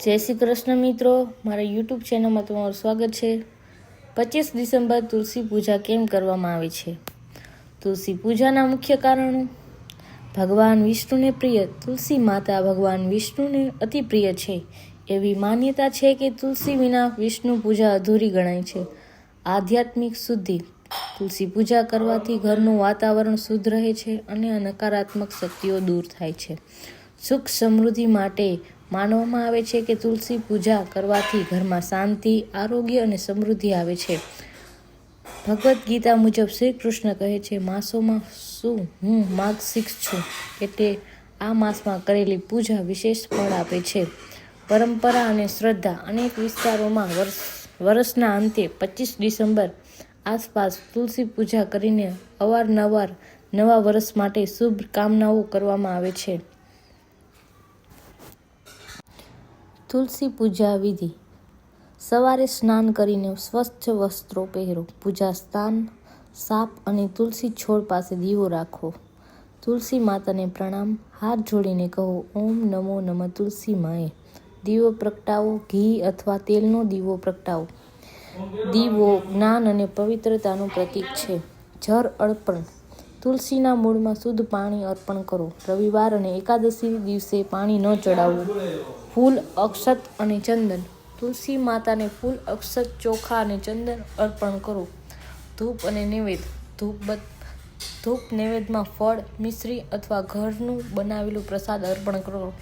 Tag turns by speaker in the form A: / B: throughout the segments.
A: જય શ્રી કૃષ્ણ મિત્રો, મારા યુટ્યુબ ચેનલમાં તમારું સ્વાગત છે। 25 ડિસેમ્બર તુલસી પૂજા કેમ કરવામાં આવે છે? તુલસી પૂજાના મુખ્ય કારણો। ભગવાન વિષ્ણુને પ્રિય તુલસી માતા ભગવાન વિષ્ણુને અતિ પ્રિય છે। એવી માન્યતા છે કે તુલસી વિના વિષ્ણુ પૂજા અધૂરી ગણાય છે। આધ્યાત્મિક શુદ્ધિ। તુલસી પૂજા કરવાથી ઘરનું વાતાવરણ શુદ્ધ રહે છે અને નકારાત્મક શક્તિઓ દૂર થાય છે। સુખ સમૃદ્ધિ માટે માનવામાં આવે છે કે તુલસી પૂજા કરવાથી ઘરમાં શાંતિ, આરોગ્ય અને સમૃદ્ધિ આવે છે। ભગવદ્ ગીતા મુજબ શ્રી કૃષ્ણ કહે છે, માસોમાં શું હું માર્ગશીર્ષ છું, એટલે આ માસમાં કરેલી પૂજા વિશેષ ફળ આપે છે। પરંપરા અને શ્રદ્ધા। અનેક વિસ્તારોમાં વર્ષના અંતે 25 ડિસેમ્બર આસપાસ તુલસી પૂજા કરીને અવારનવાર નવા વર્ષ માટે શુભ કામનાઓ કરવામાં આવે છે। તુલસી પૂજા વિધિ। સવારે સ્નાન કરીને સ્વચ્છ વસ્ત્રો પહેરો, પૂજા સ્થાન સાફ અને તુલસી છોડ પાસે દીવો રાખો। તુલસી માતાને પ્રણામ, હાથ જોડીને કહો, ઓમ નમો નમઃ તુલસી માએ। દીવો પ્રગટાવો, ઘી અથવા તેલનો દીવો પ્રગટાવો। દીવો જ્ઞાન અને પવિત્રતાનું પ્રતીક છે। જળ અર્પણ। તુલસીના મૂળમાં શુદ્ધ પાણી અર્પણ કરો। રવિવાર અને એકાદશી દિવસે પાણી ન ચડાવવું। ફૂલ, અક્ષત અને ચંદન। તુલસી માતાને ફૂલ, અક્ષત, ચોખા અને ચંદન અર્પણ કરો। ધૂપ અને નૈવેદ્ય। ધૂપ નૈવેદ્યમાં ફળ, મિશ્રી અથવા ઘરનું બનાવેલું પ્રસાદ અર્પણ કરો।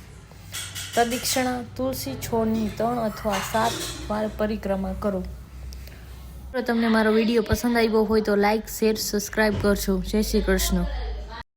A: પ્રદક્ષિણા। તુલસી છોડની 3 અથવા 7 વાર પરિક્રમા કરો। જો તમને મારો વિડીયો પસંદ આવ્યો હોય તો લાઈક, શેર, સબસ્ક્રાઈબ કરજો। જય શ્રી કૃષ્ણ।